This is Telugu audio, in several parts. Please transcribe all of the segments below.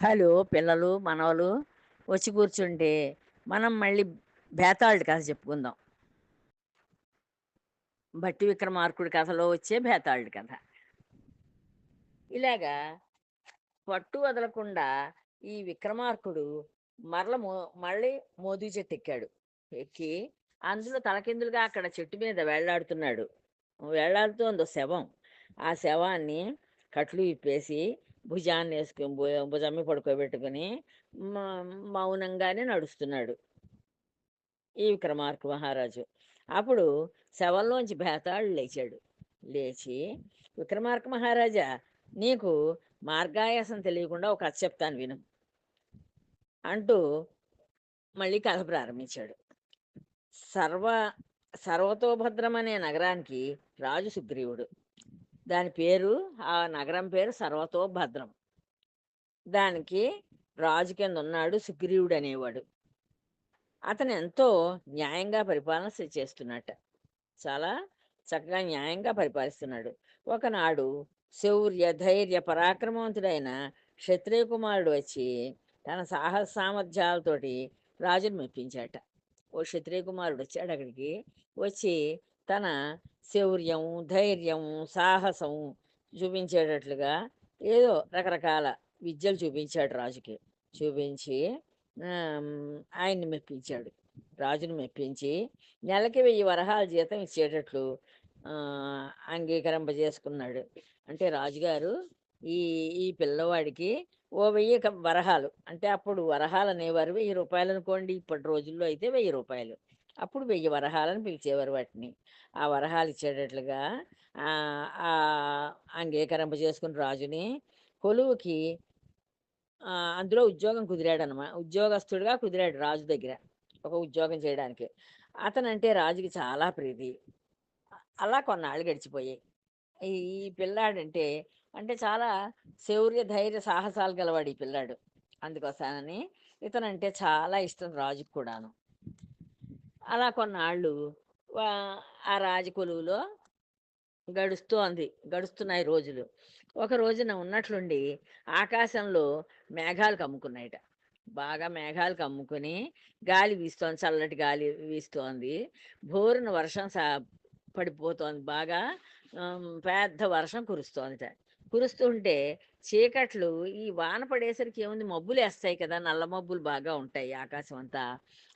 హలో పిల్లలు, మనవలు వచ్చి కూర్చుంటే మనం మళ్ళీ బేతాళుడి కథ చెప్పుకుందాం. భట్టి విక్రమార్కుడి కథలో వచ్చే బేతాళుడి కథ. ఇలాగా పట్టు వదలకుండా ఈ విక్రమార్కుడు మరల మో మళ్ళీ మోదీ చెట్టు ఎక్కాడు. ఎక్కి అందులో తలకిందులుగా అక్కడ చెట్టు మీద వేళ్లాడుతున్నాడు. వేళ్లాడుతోంది ఓ శవం. ఆ శవాన్ని కట్లు విప్పేసి భుజాన్ని వేసుకుని భుజం మీద పడుకోబెట్టుకుని మౌనంగానే నడుస్తున్నాడు ఈ విక్రమార్క మహారాజు. అప్పుడు శవంలోంచి బేతాళుడు లేచాడు. లేచి, విక్రమార్క మహారాజా, నీకు మార్గాయాసం తెలియకుండా ఒక కథ చెప్తాను విను అంటూ మళ్ళీ కథ ప్రారంభించాడు. సర్వ సర్వతోభద్రం అనే నగరానికి రాజు సుగ్రీవుడు. దాని పేరు, ఆ నగరం పేరు సర్వతోభద్రం. దానికి రాజు కింద ఉన్నాడు సుగ్రీవుడు అనేవాడు. అతను ఎంతో న్యాయంగా పరిపాలన చేస్తున్నట్ట. చాలా చక్కగా న్యాయంగా పరిపాలిస్తున్నాడు. ఒకనాడు శౌర్య ధైర్య పరాక్రమవంతుడైన క్షత్రియ కుమారుడు వచ్చి తన సాహస సామర్థ్యాలతోటి రాజును మెప్పించాట. ఓ క్షత్రియ కుమారుడు వచ్చాడు అక్కడికి. వచ్చి తన శౌర్యం, ధైర్యం, సాహసం చూపించేటట్లుగా ఏదో రకరకాల విద్యలు చూపించాడు రాజుకి. చూపించి ఆయన్ని మెప్పించాడు. రాజును మెప్పించి నెలకి 1000 వరహాల జీతం ఇచ్చేటట్లు అంగీకరింపజేసుకున్నాడు. అంటే రాజుగారు ఈ ఈ పిల్లవాడికి ఓ 1000 వరహాలు, అంటే అప్పుడు వరహాలు అనేవారు 1000 రూపాయలు అనుకోండి. ఇప్పటి రోజుల్లో అయితే 1000 రూపాయలు. అప్పుడు 1000 వరహాలని పిలిచేవారు వాటిని. ఆ వరహాలు ఇచ్చేటట్లుగా అంగీకరింపజేసుకుని రాజుని కొలువుకి అందులో ఉద్యోగం కుదిరాడనమాట. ఉద్యోగస్తుడిగా కుదిరాడు రాజు దగ్గర ఒక ఉద్యోగం చేయడానికి. అతనంటే రాజుకి చాలా ప్రీతి. అలా కొన్నాళ్ళు గడిచిపోయాయి. ఈ ఈ పిల్లాడంటే అంటే చాలా శౌర్య, ధైర్య, సాహసాలు గలవాడు ఈ పిల్లాడు. అందుకోసమని ఇతనంటే చాలా ఇష్టం రాజుకి కూడాను. అలా కొన్నాళ్ళు వా ఆ రాజకొలువులో గడుస్తున్నాయి రోజులు. ఒక రోజున ఉన్నట్లుండి ఆకాశంలో మేఘాలు కమ్ముకున్నాయట. బాగా మేఘాలు కమ్ముకుని గాలి వీస్తోంది, చల్లటి గాలి వీస్తోంది. భోరున వర్షం పడిపోతోంది బాగా. పెద్ద వర్షం కురుస్తోందిట. కురుస్తుంటే చీకట్లు, ఈ వాన పడేసరికి ఏముంది, మబ్బులేస్తాయి కదా, నల్ల మబ్బులు బాగా ఉంటాయి ఆకాశం అంతా.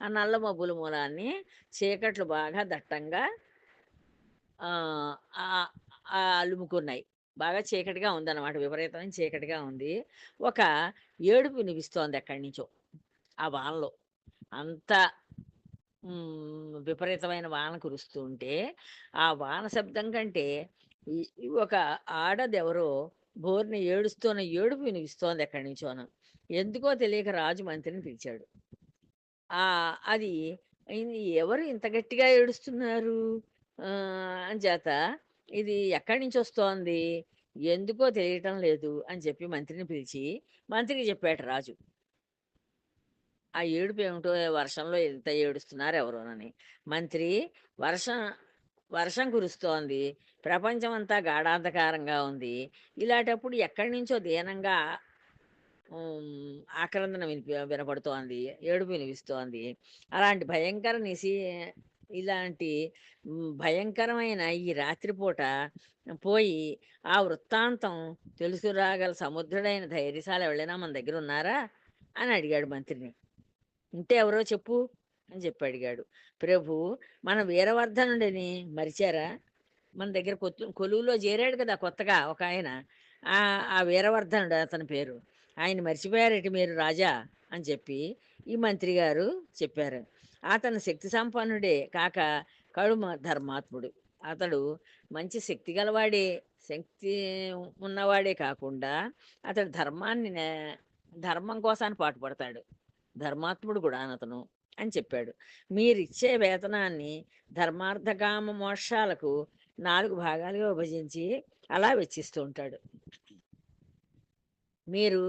ఆ నల్ల మబ్బుల మూలాన్ని చీకట్లు బాగా దట్టంగా ఆహ్, ఆహ్, అలుముకున్నాయి. బాగా చీకటిగా ఉందన్నమాట. విపరీతమైన చీకటిగా ఉంది. ఒక ఏడుపు వినిపిస్తోంది ఎక్కడి నుంచో ఆ వానలో. అంత విపరీతమైన వాన కురుస్తూ ఉంటే, ఆ వాన శబ్దం కంటే ఈ ఈ ఒక ఆడదెవరో బోరున ఏడుస్తున్న ఏడుపు వినిపిస్తోంది ఎక్కడి నుంచోనో. ఎందుకో తెలియక రాజు మంత్రిని పిలిచాడు. అది ఎవరు ఇంత గట్టిగా ఏడుస్తున్నారు? అంచేత ఇది ఎక్కడి నుంచొస్తోంది? ఎందుకో తెలియటం లేదు అని చెప్పి మంత్రిని పిలిచి, మంత్రికి చెప్పాట రాజు. ఆ ఏడుపేమిటో, వర్షంలో ఇంత ఏడుస్తున్నారు ఎవరోనని. మంత్రి, వర్షం వర్షం కురుస్తోంది. ప్రపంచమంతా గాఢాంధకారంగా ఉంది. ఇలాటప్పుడు ఎక్కడి నుంచో దీనంగా ఆక్రందన వినపడుతోంది. ఏడుపు వినిపిస్తోంది. అలాంటి ఇలాంటి భయంకరమైన ఈ రాత్రిపూట పోయి ఆ వృత్తాంతం తెలుసురాగల సముద్రుడైన ధైర్యశాలి ఎవరైనా మన దగ్గర ఉన్నారా అని అడిగాడు మంత్రిని. ఉంటే ఎవరో చెప్పు అని చెప్పి అడిగాడు. ప్రభు, మన వీరవర్ధనుడిని మరిచారా? మన దగ్గర కొలువులో చేరాడు కదా కొత్తగా ఒక ఆయన. ఆ వీరవర్ధనుడు అతని పేరు. ఆయన మర్చిపోయారటి మీరు రాజా అని చెప్పి ఈ మంత్రి గారు చెప్పారు. అతను శక్తి సంపన్నుడే కాక కడు ధర్మాత్ముడు. అతడు మంచి శక్తి గలవాడే. శక్తి ఉన్నవాడే కాకుండా అతడు ధర్మం కోసాన్ని పాటుపడతాడు. ధర్మాత్ముడు కూడా అతను అని చెప్పాడు. మీరిచ్చే వేతనాన్ని ధర్మార్థకామ మోక్షాలకు 4 భాగాలుగా విభజించి అలా వెచ్చిస్తూ ఉంటాడు. మీరు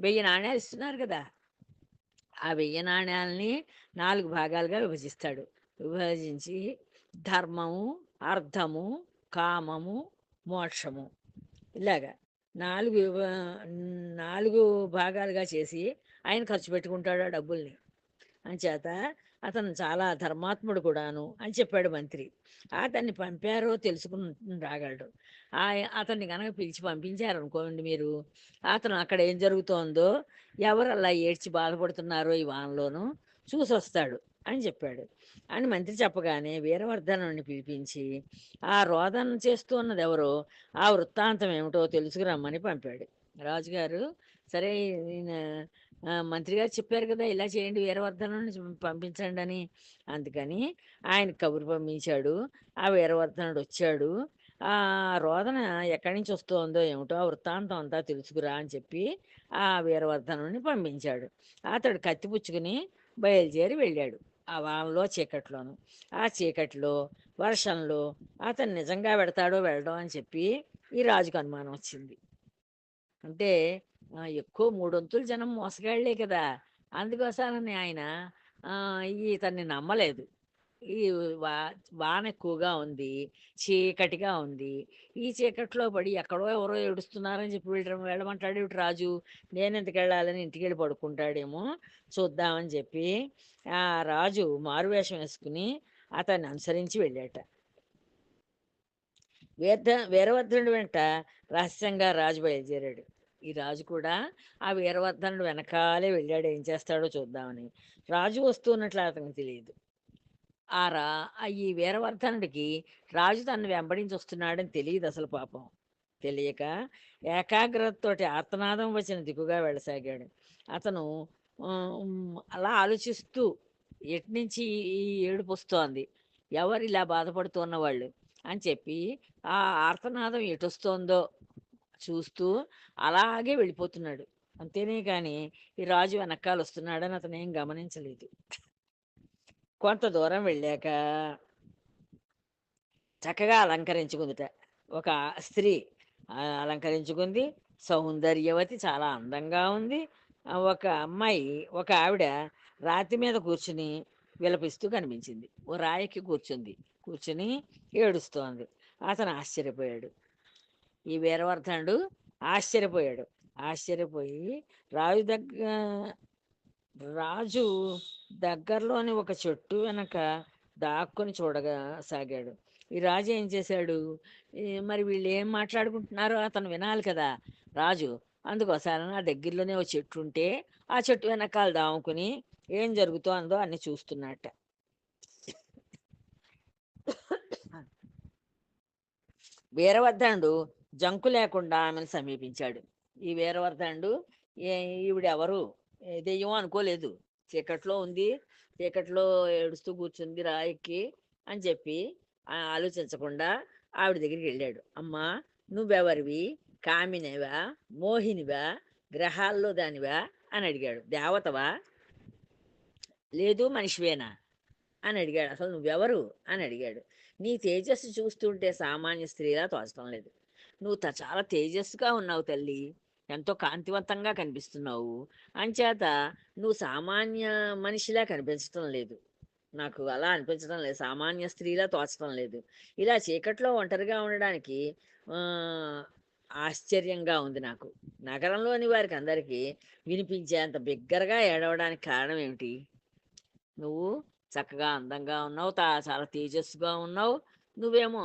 1000 నాణేలు ఇస్తున్నారు కదా, ఆ 1000 నాణేలని 4 భాగాలుగా విభజిస్తాడు. విభజించి ధర్మము, అర్థము, కామము, మోక్షము ఇలాగా 4 4 భాగాలుగా చేసి ఆయన ఖర్చు పెట్టుకుంటాడు ఆ డబ్బుల్ని. అంచేత అతను చాలా ధర్మాత్ముడు కూడాను అని చెప్పాడు మంత్రి. అతన్ని పంపారో తెలుసుకుని రాగలడు. అతన్ని గనక పిలిచి పంపించారనుకోండి మీరు, అతను అక్కడ ఏం జరుగుతోందో, ఎవరు అలా ఏడ్చి బాధపడుతున్నారో ఈ వానలోను చూసొస్తాడు అని చెప్పాడు. అని మంత్రి చెప్పగానే వీరవర్ధనుడిని పిలిపించి, ఆ రోదన చేస్తూ ఉన్నదెవరో, ఆ వృత్తాంతం ఏమిటో తెలుసుకురమ్మని పంపాడు. రాజుగారు సరే ఈయన మంత్రి గారు చెప్పారు కదా! ఇలా చేయండి వీరవర్ధనుడిని పంపించండని. అందుకని ఆయనకి కబురు పంపించాడు. ఆ వీరవర్ధనుడొచ్చాడు. రోదన ఎక్కడి నుంచి వస్తోందో ఏమిటో ఆ వృత్తాంతం అంతా తెలుసుకురా అని చెప్పి ఆ వీరవర్ధనుడిని పంపించాడు. అతడు కత్తి పుచ్చుకుని బయలుదేరి వెళ్ళాడు. ఆ వానలో, చీకట్లోను. ఆ చీకట్లో, వర్షంలో అతను నిజంగా వెడతాడో వెళ్ళడో అని చెప్పి ఈ రాజుకు అనుమానం వచ్చింది. అంటే ఎక్కువ మూడొంతులు జనం మోసగాళ్ళే కదా! అందుకోసమని ఆయన ఇతన్ని నమ్మలేదు. ఈ వా వాన ఎక్కువగా ఉంది. చీకటిగా ఉంది. ఈ చీకట్లో పడి ఎక్కడో ఎవరో ఏడుస్తున్నారని చెప్పి వెళ్ళమంటాడేమిటి రాజు? నేనెందుకెళ్ళాలని ఇంటికెళ్ళి పడుకుంటాడేమో చూద్దామని చెప్పి రాజు మారువేషం వేసుకుని అతన్ని అనుసరించి వెళ్ళాట. వీరభద్రుడి వెంట రహస్యంగా రాజు బయలుదేరాడు. ఈ రాజు కూడా ఆ వీరవర్ధనుడు వెనకాలే వెళ్ళాడు ఏం చేస్తాడో చూద్దామని. రాజు వస్తున్నట్లు అతనికి తెలియదు. ఈ వీరవర్ధనుడికి రాజు తనను వెంబడించి వస్తున్నాడని తెలియదు అసలు పాపం. తెలియక ఏకాగ్రతతోటి ఆర్తనాదం వచ్చిన దిక్కుగా వెళ్ళసాగాడు. అతను అలా ఆలోచిస్తూ ఎట్నుంచి ఈ ఏడుపు వస్తోంది, ఎవరు ఇలా బాధపడుతున్న వాళ్ళు అని చెప్పి ఆ ఆర్తనాదం ఎటొస్తోందో చూస్తూ అలాగే వెళ్ళిపోతున్నాడు. అంతేనే కానీ ఈ రాజు వెనకాల వస్తున్నాడని అతను ఏం గమనించలేదు. కొంత దూరం వెళ్ళాక చక్కగా అలంకరించుకుందిట ఒక స్త్రీ. అలంకరించుకుంది, సౌందర్యవతి, చాలా అందంగా ఉంది. ఒక అమ్మాయి, ఒక ఆవిడ రాతి మీద కూర్చుని విలపిస్తూ కనిపించింది. ఓ రాయికి కూర్చుని ఏడుస్తోంది. అతను ఆశ్చర్యపోయాడు. ఈ వీరవర్ధనుడు ఆశ్చర్యపోయాడు. ఆశ్చర్యపోయి రాజు దగ్గర రాజు దగ్గరలోని ఒక చెట్టు వెనక దాక్కుని సాగాడు. ఈ రాజు ఏం చేశాడు, మరి వీళ్ళు ఏం మాట్లాడుకుంటున్నారో అతను వినాలి కదా రాజు. అందుకోసం ఆ దగ్గరలోనే ఒక చెట్టు ఉంటే ఆ చెట్టు వెనకాల దాముకుని ఏం జరుగుతోందో అన్ని చూస్తున్నట్ట. వీరవర్ధనుడు జంకు లేకుండా ఆమెను సమీపించాడు. ఈ వీరవర్ధనుడు ఈవిడెవరు, దెయ్యం అనుకోలేదు. చీకట్లో ఉంది, చీకట్లో ఏడుస్తూ కూర్చుంది రాయికి అని చెప్పి ఆలోచించకుండా ఆవిడ దగ్గరికి వెళ్ళాడు. అమ్మా, నువ్వెవరివి? కామినివా, మోహినివా, గ్రహాల్లో దానివా అని అడిగాడు. దేవతవా, లేదు మనిషివేనా అని అడిగాడు. అసలు నువ్వెవరు అని అడిగాడు. నీ తేజస్సు చూస్తుంటే సామాన్య స్త్రీలా తోచడం లేదు. నువ్వు చాలా తేజస్సుగా ఉన్నావు తల్లి, ఎంతో కాంతివంతంగా కనిపిస్తున్నావు. అంచేత నువ్వు సామాన్య మనిషిలా కనిపించటం లేదు. నాకు అలా అనిపించడం లేదు, సామాన్య స్త్రీలా తోచడం లేదు. ఇలా చీకట్లో ఒంటరిగా ఉండడానికి ఆశ్చర్యంగా ఉంది నాకు. నగరంలోని వారికి అందరికీ వినిపించేంత బిగ్గరగా ఏడవడానికి కారణం ఏమిటి? నువ్వు చక్కగా అందంగా ఉన్నావు, చాలా తేజస్సుగా ఉన్నావు. నువ్వేమో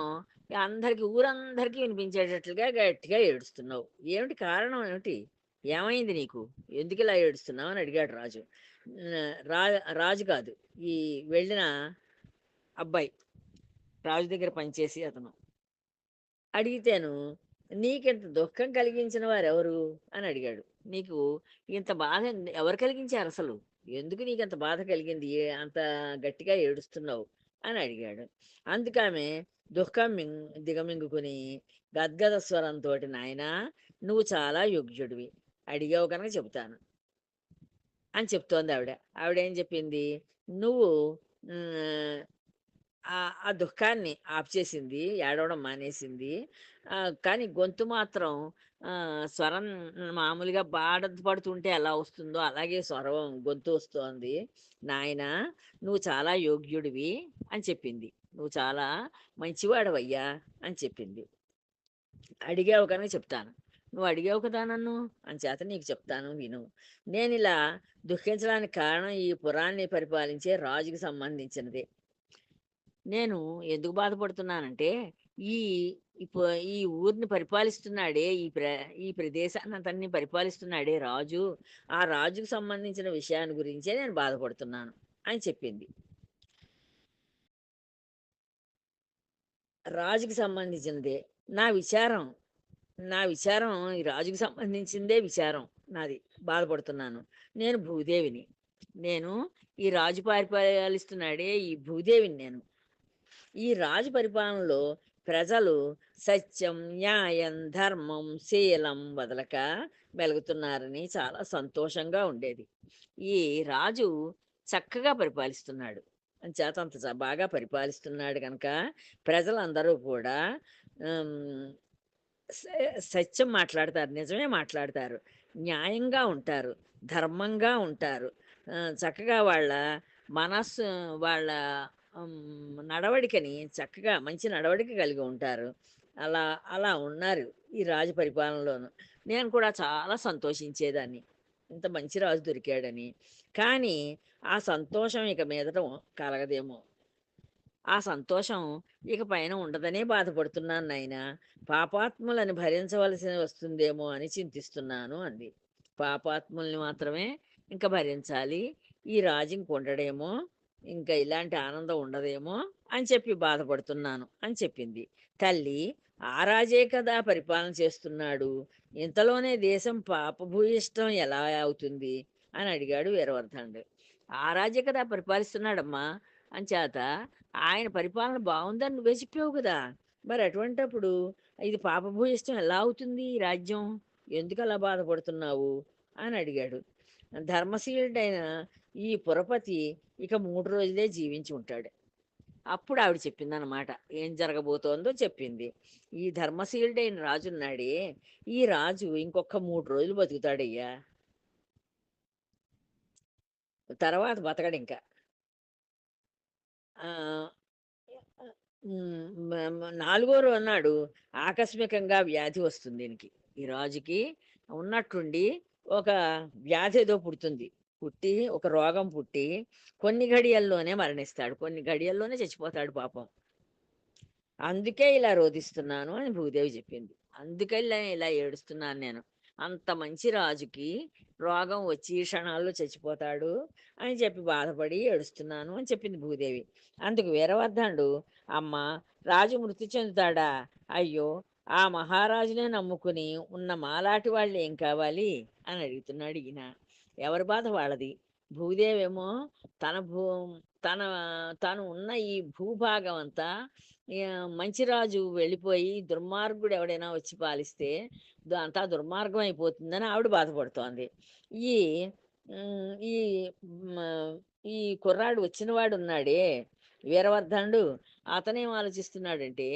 అందరికి, ఊరందరికీ వినిపించేటట్లుగా గట్టిగా ఏడుస్తున్నావు. ఏమిటి కారణం ఏమిటి? ఏమైంది నీకు? ఎందుకు ఇలా ఏడుస్తున్నావు అని అడిగాడు రాజు. రా రాజు కాదు, ఈ వెళ్ళిన అబ్బాయి, రాజు దగ్గర పనిచేసి అతను. అడిగితేను, నీకింత దుఃఖం కలిగించిన వారెవరు అని అడిగాడు. నీకు ఇంత బాధ ఎవరు కలిగించారు అసలు? ఎందుకు నీకంత బాధ కలిగింది? అంత గట్టిగా ఏడుస్తున్నావు అని అడిగాడు. అందుకామె దుఃఖం దిగమింగుకుని గద్గద స్వరంతో, నాయనా, నువ్వు చాలా యోగ్యుడివి, అడిగావు కనుక చెబుతాను అని చెప్తోంది ఆవిడ. ఆవిడేం చెప్పింది, నువ్వు ఆ దుఃఖాన్ని ఆఫ్ చేసింది, ఏడవడం మానేసింది. కానీ గొంతు మాత్రం స్వరం మామూలుగా పడుతుంటే ఎలా వస్తుందో అలాగే స్వరం గొంతు వస్తోంది. నాయనా, నువ్వు చాలా యోగ్యుడివి అని చెప్పింది. నువ్వు చాలా మంచివాడవయ్యా అని చెప్పింది. అడిగావు కనుక చెప్తాను. నువ్వు అడిగావు కదా నన్ను, అంచేత నీకు చెప్తాను విను. నేనిలా దుఃఖించడానికి కారణం ఈ పురాన్ని పరిపాలించే రాజుకి సంబంధించినదే. నేను ఎందుకు బాధపడుతున్నానంటే, ఈ ఇప్పు ఈ ఊరిని పరిపాలిస్తున్నాడే, ఈ ప్రదేశాన్నంతటిని పరిపాలిస్తున్నాడే రాజు, ఆ రాజుకు సంబంధించిన విషయాన్ని గురించే నేను బాధపడుతున్నాను అని చెప్పింది. రాజుకి సంబంధించినదే. నా విచారం నా విచారం ఈ రాజుకి సంబంధించిందే విచారం నాది. బాధపడుతున్నాను. నేను భూదేవిని. నేను ఈ రాజు పరిపాలిస్తున్నాడే ఈ భూదేవిని నేను. ఈ రాజు పరిపాలనలో ప్రజలు సత్యం, న్యాయం, ధర్మం, శీలం వదలక మెలుగుతున్నారని చాలా సంతోషంగా ఉండేది. ఈ రాజు చక్కగా పరిపాలిస్తున్నాడు. అంచేత బాగా పరిపాలిస్తున్నాడు గనక ప్రజలందరూ కూడా హ్మ్, సత్యం మాట్లాడతారు. నిజమే మాట్లాడతారు. న్యాయంగా ఉంటారు. ధర్మంగా ఉంటారు. చక్కగా మనస్సు వాళ్ళ నడవడికని చక్కగా మంచి నడవడిక కలిగి ఉంటారు. అలా అలా ఉన్నారు ఈ రాజు పరిపాలనలోను. నేను కూడా చాలా సంతోషించేదాన్ని. ఇంత మంచి రాజు దొరికాడని. కానీ ఆ సంతోషం ఇక మీదట కలగదేమో! ఆ సంతోషం ఇక పైన ఉండదనే బాధపడుతున్నాను నాయనా. పాపాత్ములను భరించవలసి వస్తుందేమో అని చింతిస్తున్నాను అంది. పాపాత్ముల్ని మాత్రమే ఇంక భరించాలి. ఈ రాజు ఇంక ఉండడేమో, ఇంకా ఇలాంటి ఆనందం ఉండదేమో అని చెప్పి బాధపడుతున్నాను అని చెప్పింది. తల్లి, ఆ రాజే కదా పరిపాలన చేస్తున్నాడు. ఇంతలోనే దేశం పాపభూయిష్టం ఎలా అవుతుంది అని అడిగాడు వీరవర్ధనుడు. ఆ రాజే కదా పరిపాలిస్తున్నాడమ్మా. అంచేత ఆయన పరిపాలన బావుందని నువ్వే చెప్పావు గదా! మరి అటువంటప్పుడు ఇది పాపభూయిష్టం ఎలా అవుతుంది ఈ రాజ్యం? ఎందుకలా బాధపడుతున్నావు? అని అడిగాడు. ధర్మశీలుడైన ఈ పురపతి ఇక 3 రోజులే జీవించి ఉంటాడు. అప్పుడు ఆవిడ చెప్పిందనమాట. ఏం జరగబోతోందో చెప్పింది. ఈ ధర్మశీలుడైన రాజున్నాడే, ఈ రాజు ఇంకొక 3 రోజులు బతుకుతాడయ్యా! తర్వాత బతకడింక. ఆహ్ హ్మ్. నాలుగో నాడు ఆకస్మికంగా వ్యాధి వస్తుంది ఈయనకి. ఈ రాజుకి ఉన్నట్టుండి ఒక వ్యాధేదో పుడుతుంది. పుట్టి ఒక రోగం పుట్టి కొన్ని ఘడియల్లోనే మరణిస్తాడు. కొన్ని ఘడియల్లోనే చచ్చిపోతాడు పాపం. అందుకే ఇలా రోదిస్తున్నాను అని భూదేవి చెప్పింది. అందుకని ఇలా ఏడుస్తున్నాను నేను. అంత మంచి రాజుకి రోగం వచ్చి క్షణాల్లో చచ్చిపోతాడు అని చెప్పి బాధపడి ఏడుస్తున్నాను అని చెప్పింది భూదేవి. అందుకు వీరవర్ధనుడు, అమ్మ, రాజు మృతి చెందుతాడా? అయ్యో! ఆ మహారాజునే నమ్ముకుని ఉన్న మాలాటి వాళ్ళు ఏం కావాలి అని అడుగుతున్నాడు ఈయన. ఎవరి బాధ వాళ్ళది. భూదేవేమో తన భూ తన తను ఉన్న ఈ భూభాగం అంతా మంచి రాజు వెళ్ళిపోయి దుర్మార్గుడు ఎవడైనా వచ్చి పాలిస్తే అంతా దుర్మార్గం అయిపోతుందని ఆవిడ బాధపడుతోంది. ఈ ఈ మ ఈ కుర్రాడు వచ్చినవాడు ఉన్నాడే వీరవర్ధనుడు, అతనేం ఆలోచిస్తున్నాడంటే,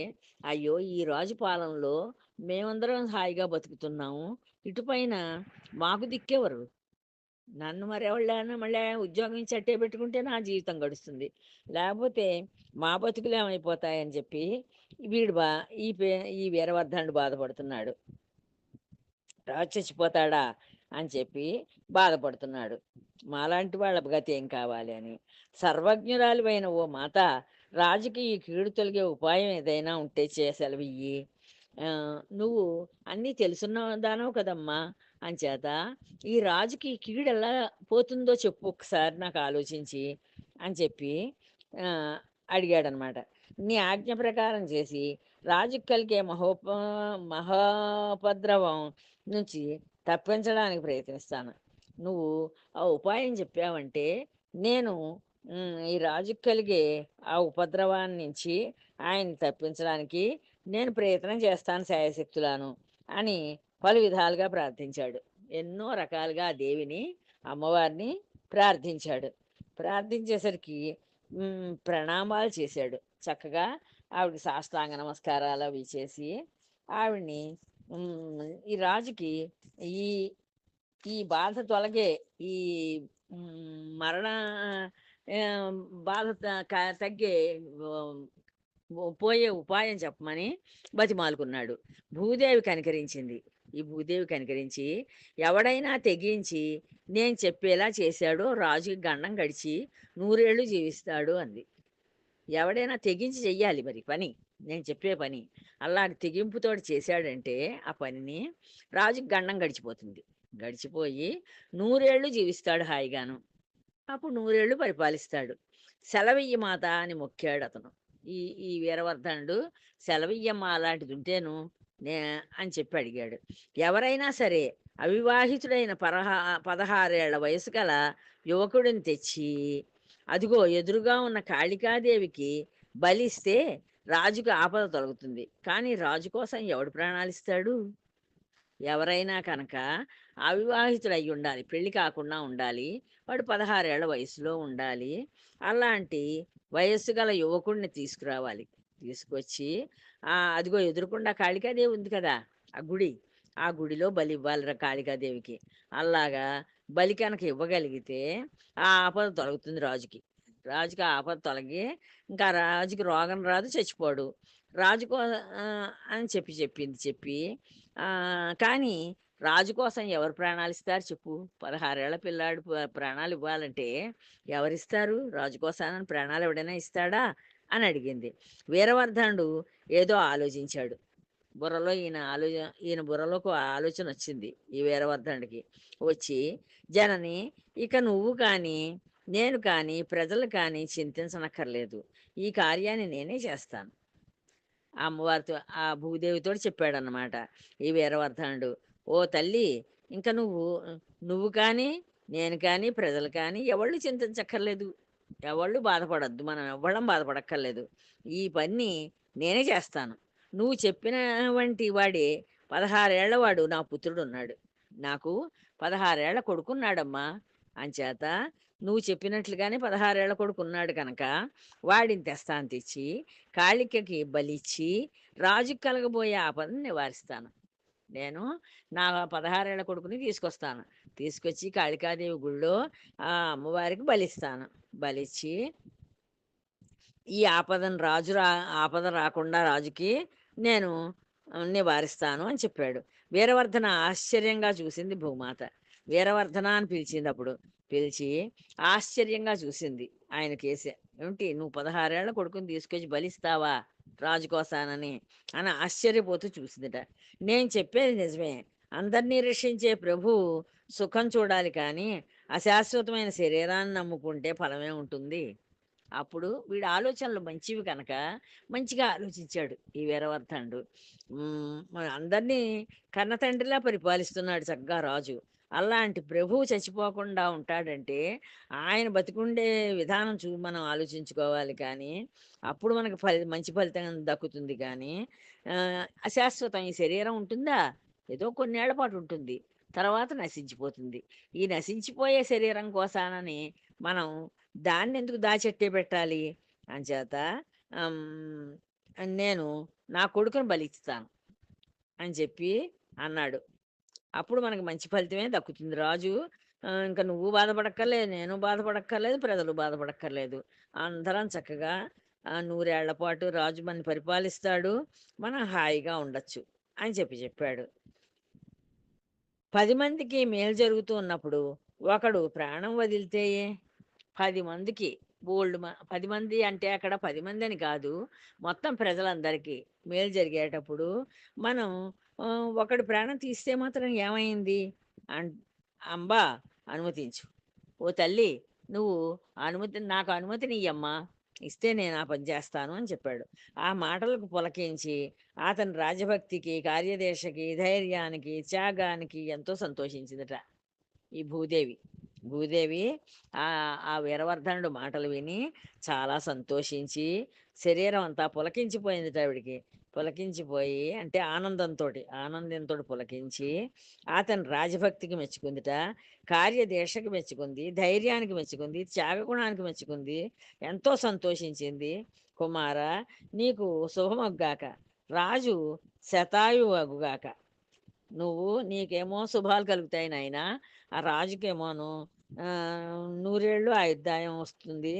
అయ్యో! ఈ రాజు పాలనలో మేమందరం హాయిగా బతుకుతున్నాము. ఇటుపైన మాకు దిక్కెవరు? నన్ను మరెవళ్ళైనా మళ్ళా ఉద్యోగం ఇచ్చి అట్టే పెట్టుకుంటే నా జీవితం గడుస్తుంది. లేకపోతే మా బతుకులేమైపోతాయని చెప్పి వీడు బా ఈ పే ఈ వీరవర్ధనుడు బాధపడుతున్నాడు. రాజు చచ్చిపోతాడా అని చెప్పి బాధపడుతున్నాడు. మాలాంటి వాళ్ళ గతి ఏం కావాలి అని. సర్వజ్ఞురాలివైన ఓ మాత, రాజుకి ఈ కీడు తొలగే ఉపాయం ఏదైనా ఉంటే సెలవియ్యి. నువ్వు అన్నీ తెలుసున్న దానవు కదమ్మా! అంచేత ఈ రాజుకి ఈ కీడు ఎలా పోతుందో చెప్పు ఒకసారి నాకు ఆలోచించి అని చెప్పి ఆహ్, అడిగాడనమాట. నీ ఆజ్ఞ ప్రకారం చేసి రాజుకి కలిగే మహోపద్రవం నుంచి తప్పించడానికి ప్రయత్నిస్తాను. నువ్వు ఆ ఉపాయం చెప్పావంటే నేను ఈ రాజుకి కలిగే ఆ ఉపద్రవాన్ని నుంచి ఆయన్ని తప్పించడానికి నేను ప్రయత్నం చేస్తాను శాయశక్తులాను అని పలు విధాలుగా ప్రార్థించాడు. ఎన్నో రకాలుగా ఆ దేవిని, అమ్మవారిని ప్రార్థించాడు. ప్రార్థించేసరికి ప్రణామాలు చేశాడు. చక్కగా ఆవిడకి సాష్టాంగ నమస్కారాలు అవి చేసి ఆవిడని ఈ రాజుకి ఈ ఈ బాధ తొలగే ఈ మరణ బాధ తగ్గే పోయే ఉపాయం చెప్పమని బతిమాలుకున్నాడు. భూదేవి కనికరించింది. ఈ భూదేవి కనికరించి, ఎవడైనా తెగించి నేను చెప్పేలా చేశాడో రాజుకి గండం గడిచి నూరేళ్లు జీవిస్తాడు అంది. ఎవడైనా తెగించి చెయ్యాలి మరి పని. నేను చెప్పే పని. అలాంటి తెగింపుతోటి చేశాడంటే ఆ పనిని, రాజుకి గండం గడిచిపోతుంది. గడిచిపోయి నూరేళ్లు జీవిస్తాడు హాయిగాను. అప్పుడు నూరేళ్లు పరిపాలిస్తాడు. సెలవియ్యి మాత అని మొక్కాడతను. ఈ ఈ వీరవర్ధనుడు సెలవియ్యమ్మా అలాంటిదుంటేను నే అని చెప్పి అడిగాడు. ఎవరైనా సరే అవివాహితుడైన 16 ఏళ్ల వయసు గల యువకుడిని తెచ్చి, అదిగో ఎదురుగా ఉన్న కాళికాదేవికి బలిస్తే రాజుకు ఆపద తొలగుతుంది. కానీ రాజు కోసం ఎవడు ప్రాణాలిస్తాడు? ఎవరైనా కనుక అవివాహితుడై ఉండాలి. పెళ్లి కాకుండా ఉండాలి. వాడు 16 ఏళ్ల వయసులో ఉండాలి. అలాంటి వయస్సు గల యువకుడిని తీసుకురావాలి. తీసుకొచ్చి అదిగో ఎదురుగుండా కాళికాదేవి ఉంది కదా! ఆ గుడి. ఆ గుడిలో బలివ్వాలిరా కాళికాదేవికి. అలాగా బలి కనుక ఇవ్వగలిగితే ఆ ఆపద తొలగుతుంది రాజుకి. రాజుకి ఆ ఆపద తొలగి ఇంకా రాజుకి రోగం రాదు, చచ్చిపోడు. రాజు అని చెప్పింది. కానీ రాజు కోసం ఎవరు ప్రాణాలిస్తారు చెప్పు? 16 ఏళ్ల పిల్లాడు ప్రాణాలు ఇవ్వాలంటే ఎవరిస్తారు? రాజు కోసానని ప్రాణాలు ఎవడైనా ఇస్తాడా? అని అడిగింది. వీరవర్ధనుడు ఏదో ఆలోచించాడు. బుర్రలో ఈయన బుర్రలోకి ఓ ఆలోచన వచ్చింది ఈ వీరవర్ధనుడికి. వచ్చి, జనని ఇక నువ్వు కానీ, నేను కానీ, ప్రజలు కానీ చింతించనక్కర్లేదు. ఈ కార్యాన్ని నేనే చేస్తాను. ఆ అమ్మవారితో ఆ భూదేవితోటి చెప్పాడన్నమాట ఈ వీరవర్ధనుడు. ఓ తల్లి, ఇంక నువ్వు కానీ, నేను కానీ, ప్రజలు కానీ ఎవళ్ళు చింతించక్కర్లేదు. ఎవళ్ళు బాధపడొద్దు. మనం ఎవ్వళ్ళం బాధపడక్కర్లేదు. ఈ పని నేనే చేస్తాను. నువ్వు చెప్పిన వంటి వాడే 16 ఏళ్ల వాడు నా పుత్రుడున్నాడు. నాకు 16 ఏళ్ల కొడుకున్నాడమ్మా. అంచేత నువ్వు చెప్పినట్లుగానే 16 ఏళ్ల కొడుకున్నాడు కనుక వాడిని తెస్తాను తెచ్చి, కాళికకి బలిచ్చి, రాజుకి కలగబోయే ఆపదను నివారిస్తాను. నేను నా 16 ఏళ్ల కొడుకుని తీసుకొస్తాను. తీసుకొచ్చి కాళికాదేవి గుళ్ళో అమ్మవారికి బలిస్తాను. బలిచ్చి ఈ ఆపద రాకుండా రాజుకి నేను నివారిస్తాను అని చెప్పాడు. వీరవర్ధన ఆశ్చర్యంగా చూసింది భూమాత. వీరవర్ధన అని పిలిచింది అప్పుడు. పిలిచి ఆశ్చర్యంగా చూసింది ఆయన కేసి. ఏమిటి నువ్వు 16 ఏళ్ల కొడుకుని తీసుకొచ్చి బలిస్తావా రాజు కోసానని అని ఆశ్చర్యపోతూ చూసిందిట. నేను చెప్పేది నిజమే. అందరినీ రక్షించే ప్రభువు సుఖం చూడాలి కానీ అశాశ్వతమైన శరీరాన్ని నమ్ముకుంటే ఫలమే ఉంటుంది. అప్పుడు వీడి ఆలోచనలు మంచివి కనుక మంచిగా ఆలోచించాడు ఈ వీరవర్ధనుడు. మన అందరినీ కన్నతండ్రిలా పరిపాలిస్తున్నాడు చక్కగా రాజు. అలాంటి ప్రభువు చచ్చిపోకుండా ఉంటాడంటే ఆయన బతికుండే విధానం మనం ఆలోచించుకోవాలి కానీ అప్పుడు మనకు మంచి ఫలితం దక్కుతుంది కానీ అశాశ్వతం ఈ శరీరం ఉంటుందా? ఏదో కొన్నేళ్ల పాటు ఉంటుంది, తర్వాత నశించిపోతుంది. ఈ నశించిపోయే శరీరం కోసానని మనం దాన్ని ఎందుకు దాచెట్టే పెట్టాలి? అంచేత నేను నా కొడుకుని బలిస్తాను అని చెప్పి అన్నాడు. అప్పుడు మనకు మంచి ఫలితమే దక్కుతుంది. రాజు ఇంకా నువ్వు బాధపడక్కర్లేదు, నేను బాధపడక్కర్లేదు, ప్రజలు బాధపడక్కర్లేదు. అందరం చక్కగా 100 ఏళ్ల పాటు రాజు మనని పరిపాలిస్తాడు. మనం హాయిగా ఉండొచ్చు అని చెప్పాడు. 10 మందికి మేలు జరుగుతూ ఉన్నప్పుడు ఒకడు ప్రాణం వదిలితే 10 మందికి 10 మంది అంటే అక్కడ 10 మంది అని కాదు, మొత్తం ప్రజలందరికీ మేలు జరిగేటప్పుడు మనం ఒకడు ప్రాణం తీస్తే మాత్రం ఏమైంది? అన్ అంబా అనుమతించు. ఓ తల్లి, నువ్వు నాకు అనుమతినియ్యమ్మా, ఇస్తే నేను ఆ పని చేస్తాను అని చెప్పాడు. ఆ మాటలకు పులకించి అతని రాజభక్తికి, కార్యదీక్షకి, ధైర్యానికి, త్యాగానికి ఎంతో సంతోషించిందట ఈ భూదేవి. భూదేవి ఆ వీరవర్ధనుడు మాటలు విని చాలా సంతోషించి శరీరం అంతా పులకించిపోయింది ఆవిడికి. పులకించిపోయి అంటే ఆనందంతో పులకించి అతని రాజభక్తికి మెచ్చుకుందిట, కార్యదీక్షకి మెచ్చుకుంది, ధైర్యానికి మెచ్చుకుంది, త్యాగగుణానికి మెచ్చుకుంది, ఎంతో సంతోషించింది. కుమార, నీకు శుభమగ్గాక, రాజు శతాయువు అగుగాక. నీకేమో శుభాలు కలుగుతాయి నాయనా, ఆ రాజుకేమోను 100 ఏళ్ళు ఆయుర్దాయం వస్తుంది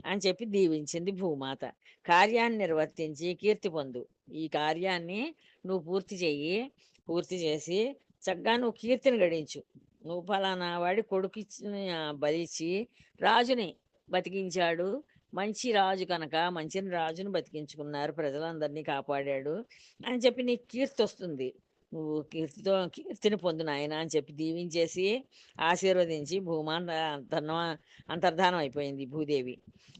అని చెప్పి దీవించింది భూమాత. కార్యాన్ని నిర్వర్తించి కీర్తి పొందు. ఈ కార్యాన్ని నువ్వు పూర్తి చేసి చక్కగా నువ్వు కీర్తిని గడించు. నువ్వు ఫలానా వాడి కొడుకిచ్చిన బలిచ్చి రాజుని బతికించాడు. మంచి రాజు కనుక మంచి రాజుని బతికించుకున్నారు. ప్రజలందరినీ కాపాడాడు అని చెప్పి నీకు కీర్తొస్తుంది. నువ్వు కీర్తిని పొందు నాయనా అని చెప్పి దీవించేసి, ఆశీర్వదించి అంతర్ధానం అయిపోయింది భూదేవి.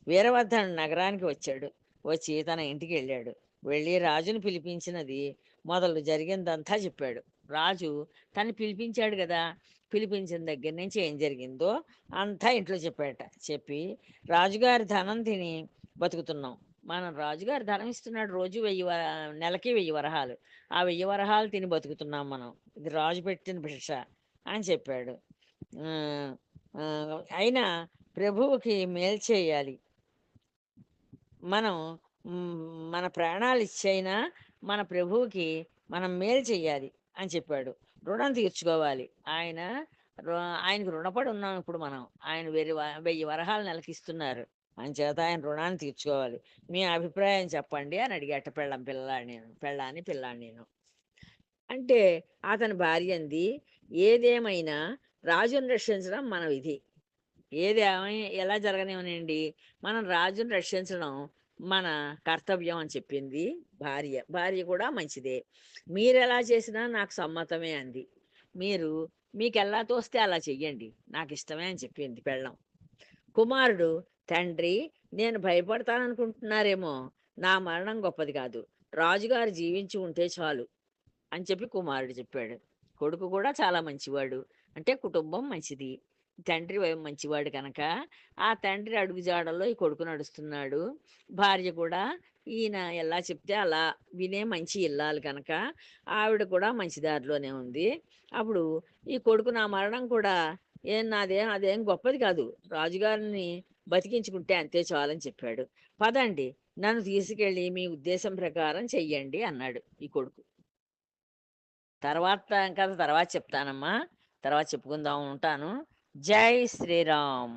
వీరవర్ధనుడు నగరానికి వచ్చాడు. వచ్చి తన ఇంటికెళ్ళాడు. వెళ్ళి రాజుని పిలిపించినది మొదలు జరిగిందంతా చెప్పాడు. రాజు తను పిలిపించాడు కదా! పిలిపించిన దగ్గర నుంచి ఏం జరిగిందో అంతా ఇంట్లో చెప్పాడట. చెప్పి రాజుగారి ధనం తిని బతుకుతున్నాం. మనం రాజుగారు ధనం ఇస్తున్నాడు రోజు నెలకి 1000 వరహాలు. ఆ 1000 వరహాలు తిని బతుకుతున్నాం మనం. ఇది రాజు పెట్టిన భిక్ష అని చెప్పాడు. అయినా ప్రభువుకి మేలు చేయాలి. మనం మన ప్రాణాలు ఇచ్చైనా మన ప్రభువుకి మనం మేలు చెయ్యాలి అని చెప్పాడు. రుణం తీర్చుకోవాలి. ఆయనకు రుణపడి ఉన్నాం ఇప్పుడు మనం. ఆయన 1000 వరహాలు నెలకిస్తున్నారు. అంచేత ఆయన రుణాన్ని తీర్చుకోవాలి. మీ అభిప్రాయం చెప్పండి అని అడిగేట పిల్లాన్ని నేను. అంటే అతని భార్య అంది, ఏదేమైనా రాజుని రక్షించడం మన విధి. ఎలా జరగనివ్వనండి, మనం రాజుని రక్షించడం మన కర్తవ్యం అని చెప్పింది భార్య. భార్య కూడా మంచిదే. మీరెలా చేసినా నాకు సమ్మతమే అంది. మీకెలా తోస్తే అలా చెయ్యండి, నాకు ఇష్టమే అని చెప్పింది పెళ్ళం. కుమారుడు, తండ్రి నేను భయపడతాననుకుంటున్నారేమో, నా మరణం గొప్పది కాదు, రాజుగారు జీవించి ఉంటే చాలు అని చెప్పి కుమారుడు చెప్పాడు. కొడుకు కూడా చాలా మంచివాడు. అంటే కుటుంబం మంచిది. తండ్రి మంచివాడు కనుక ఆ తండ్రి అడుగుజాడల్లో ఈ కొడుకు నడుస్తున్నాడు. భార్య కూడా ఈయన ఎలా చెప్తే అలా వినే మంచి ఇల్లాలు కనుక ఆవిడ కూడా మంచి దారిలోనే ఉంది. అప్పుడు ఈ కొడుకు నా మరణం కూడా అదేం గొప్పది కాదు, రాజుగారిని బతికించుకుంటే అంతే చాలని చెప్పాడు. పదండి, నన్ను తీసుకెళ్ళి మీ ఉద్దేశం ప్రకారం చెయ్యండి అన్నాడు ఈ కొడుకు. తర్వాత చెప్తానమ్మా. తర్వాత చెప్పుకుందాం. ఉంటాను. జై శ్రీరామ్.